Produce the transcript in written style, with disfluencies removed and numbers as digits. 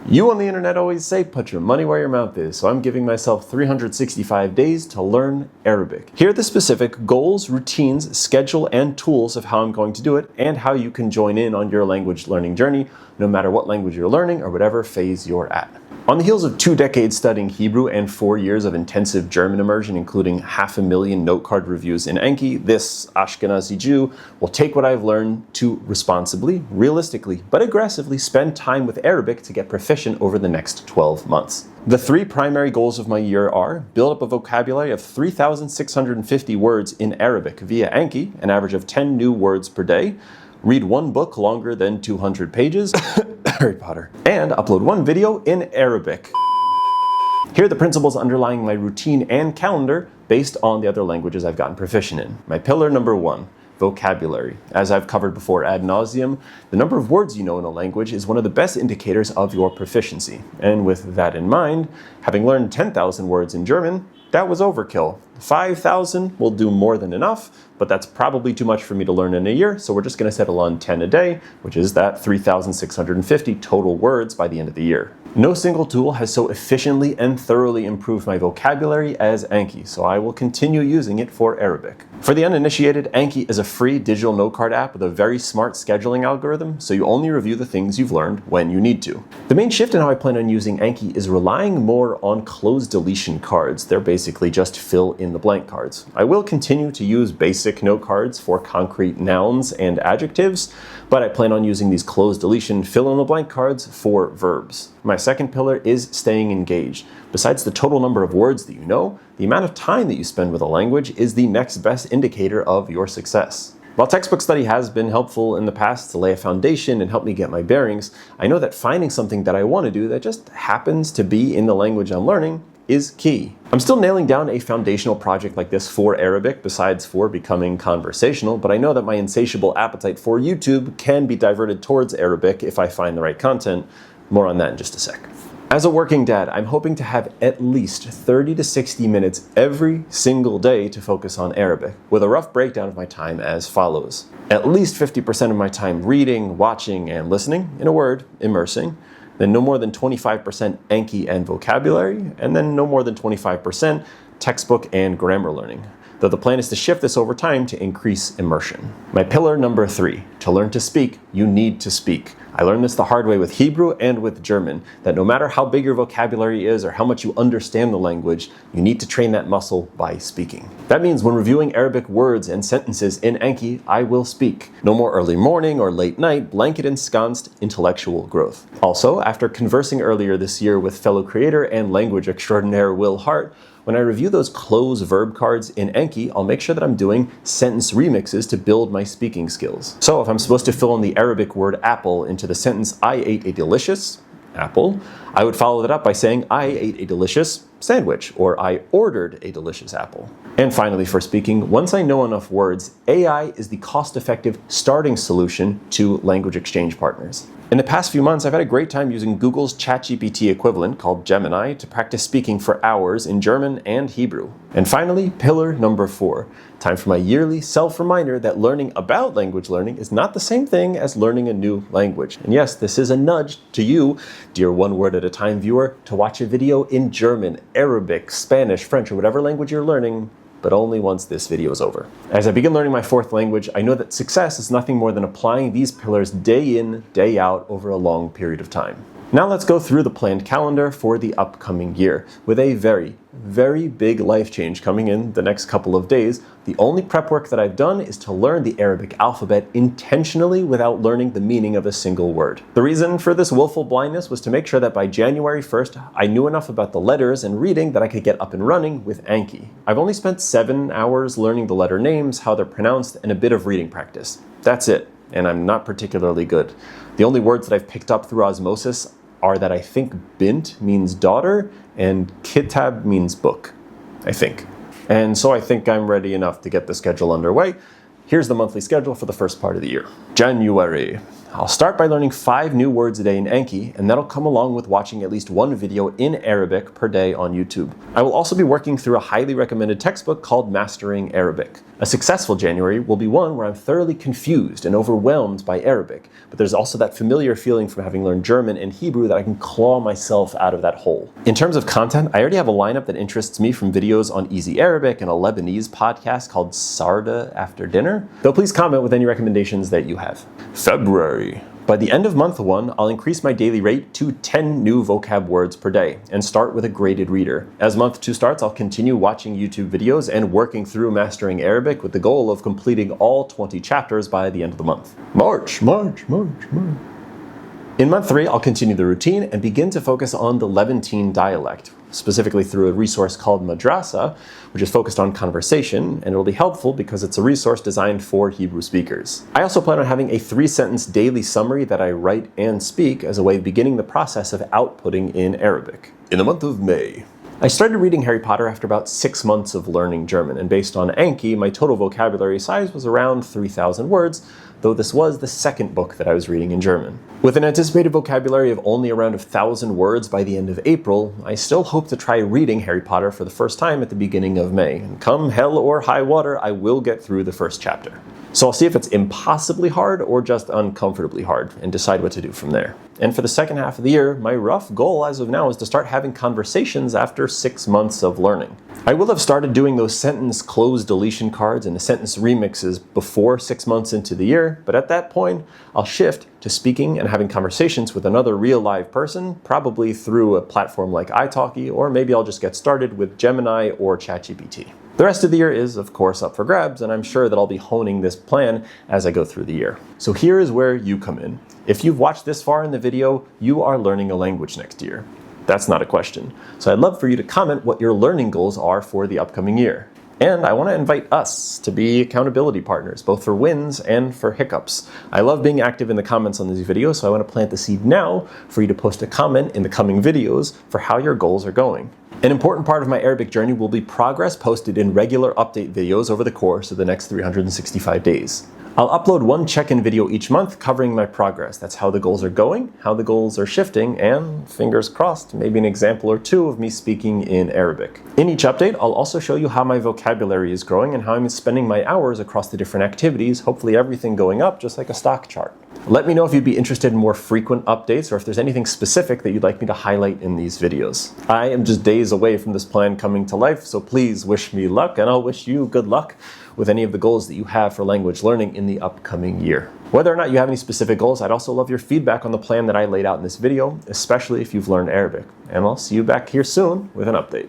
You on the internet always say put your money where your mouth is, so I'm giving myself 365 days to learn Arabic. Here are the specific goals, routines, schedule, and tools of how I'm going to do it, and how you can join in on your language learning journey, no matter what language you're learning or whatever phase you're at. On the heels of 2 decades studying Hebrew and 4 years of intensive German immersion, including 500,000 note card reviews in Anki, this Ashkenazi Jew will take what I've learned to responsibly, realistically, but aggressively spend time with Arabic to get proficient over the next 12 months. The 3 primary goals of my year are: build up a vocabulary of 3,650 words in Arabic via Anki, an average of 10 new words per day, read 1 book longer than 200 pages, Harry Potter, and upload 1 video in Arabic. Here are the principles underlying my routine and calendar based on the other languages I've gotten proficient in. My pillar number 1, vocabulary. As I've covered before ad nauseum, the number of words you know in a language is one of the best indicators of your proficiency. And with that in mind, having learned 10,000 words in German, that was overkill. 5,000 will do more than enough, but that's probably too much for me to learn in a year, so we're just going to settle on 10 a day, which is that 3,650 total words by the end of the year. No single tool has so efficiently and thoroughly improved my vocabulary as Anki, so I will continue using it for Arabic. For the uninitiated, Anki is a free digital note card app with a very smart scheduling algorithm, so you only review the things you've learned when you need to. The main shift in how I plan on using Anki is relying more on closed deletion cards. They're basically just fill in the blank cards. I will continue to use basic note cards for concrete nouns and adjectives, but I plan on using these closed deletion fill in the blank cards for verbs. My second pillar is staying engaged. Besides the total number of words that you know, the amount of time that you spend with a language is the next best indicator of your success. While textbook study has been helpful in the past to lay a foundation and help me get my bearings, I know that finding something that I want to do that just happens to be in the language I'm learning is key. I'm still nailing down a foundational project like this for Arabic, besides for becoming conversational, but I know that my insatiable appetite for YouTube can be diverted towards Arabic if I find the right content. More on that in just a sec. As a working dad, I'm hoping to have at least 30 to 60 minutes every single day to focus on Arabic, with a rough breakdown of my time as follows. At least 50% of my time reading, watching, and listening, in a word, immersing. Then no more than 25% Anki and vocabulary, and then no more than 25% textbook and grammar learning. Though the plan is to shift this over time to increase immersion. My pillar number 3, to learn to speak, you need to speak. I learned this the hard way with Hebrew and with German, that no matter how big your vocabulary is or how much you understand the language, you need to train that muscle by speaking. That means when reviewing Arabic words and sentences in Anki, I will speak. No more early morning or late night, blanket ensconced intellectual growth. Also, after conversing earlier this year with fellow creator and language extraordinaire Will Hart, when I review those closed verb cards in Anki, I'll make sure that I'm doing sentence remixes to build my speaking skills. So if I'm supposed to fill in the Arabic word apple into the sentence, I ate a delicious apple, I would follow that up by saying, I ate a delicious sandwich, or I ordered a delicious apple. And finally, for speaking, once I know enough words, AI is the cost-effective starting solution to language exchange partners. In the past few months, I've had a great time using Google's ChatGPT equivalent, called Gemini, to practice speaking for hours in German and Hebrew. And finally, pillar number 4, time for my yearly self-reminder that learning about language learning is not the same thing as learning a new language. And yes, this is a nudge to you, dear one word at a time viewer, to watch a video in German, Arabic, Spanish, French, or whatever language you're learning, but only once this video is over. As I begin learning my 4th language, I know that success is nothing more than applying these pillars day in, day out over a long period of time. Now let's go through the planned calendar for the upcoming year. With a very, very big life change coming in the next couple of days, the only prep work that I've done is to learn the Arabic alphabet intentionally without learning the meaning of a single word. The reason for this willful blindness was to make sure that by January 1st, I knew enough about the letters and reading that I could get up and running with Anki. I've only spent 7 hours learning the letter names, how they're pronounced, and a bit of reading practice. That's it, and I'm not particularly good. The only words that I've picked up through osmosis are that I think bint means daughter and kitab means book, I think. And so I think I'm ready enough to get the schedule underway. Here's the monthly schedule for the first part of the year. January, I'll start by learning 5 new words a day in Anki, and that'll come along with watching at least one video in Arabic per day on YouTube. I will also be working through a highly recommended textbook called Mastering Arabic. A successful January will be one where I'm thoroughly confused and overwhelmed by Arabic, but there's also that familiar feeling from having learned German and Hebrew that I can claw myself out of that hole. In terms of content, I already have a lineup that interests me from videos on Easy Arabic and a Lebanese podcast called Sarda After Dinner, though please comment with any recommendations that you have. February. By the end of month 1, I'll increase my daily rate to 10 new vocab words per day and start with a graded reader. As month 2 starts, I'll continue watching YouTube videos and working through Mastering Arabic with the goal of completing all 20 chapters by the end of the month. March. In month 3, I'll continue the routine and begin to focus on the Levantine dialect, specifically through a resource called Madrasa, which is focused on conversation, and it'll be helpful because it's a resource designed for Hebrew speakers. I also plan on having a 3-sentence daily summary that I write and speak as a way of beginning the process of outputting in Arabic. In the month of May, I started reading Harry Potter after about 6 months of learning German, and based on Anki, my total vocabulary size was around 3,000 words, though this was the second book that I was reading in German. With an anticipated vocabulary of only around 1,000 words by the end of April, I still hope to try reading Harry Potter for the first time at the beginning of May, and come hell or high water, I will get through the first chapter. So I'll see if it's impossibly hard or just uncomfortably hard and decide what to do from there. And for the second half of the year, my rough goal as of now is to start having conversations after 6 months of learning. I will have started doing those sentence close deletion cards and the sentence remixes before 6 months into the year, but at that point, I'll shift to speaking and having conversations with another real live person, probably through a platform like italki, or maybe I'll just get started with Gemini or ChatGPT. The rest of the year is, of course, up for grabs, and I'm sure that I'll be honing this plan as I go through the year. So here is where you come in. If you've watched this far in the video, you are learning a language next year. That's not a question. So I'd love for you to comment what your learning goals are for the upcoming year. And I want to invite us to be accountability partners, both for wins and for hiccups. I love being active in the comments on these videos, so I want to plant the seed now for you to post a comment in the coming videos for how your goals are going. An important part of my Arabic journey will be progress posted in regular update videos over the course of the next 365 days. I'll upload one check-in video each month covering my progress. That's how the goals are going, how the goals are shifting, and fingers crossed, maybe an example or 2 of me speaking in Arabic. In each update, I'll also show you how my vocabulary is growing and how I'm spending my hours across the different activities, hopefully everything going up just like a stock chart. Let me know if you'd be interested in more frequent updates or if there's anything specific that you'd like me to highlight in these videos. I am just days away from this plan coming to life, so please wish me luck, and I'll wish you good luck with any of the goals that you have for language learning in the upcoming year. Whether or not you have any specific goals, I'd also love your feedback on the plan that I laid out in this video, especially if you've learned Arabic. And I'll see you back here soon with an update.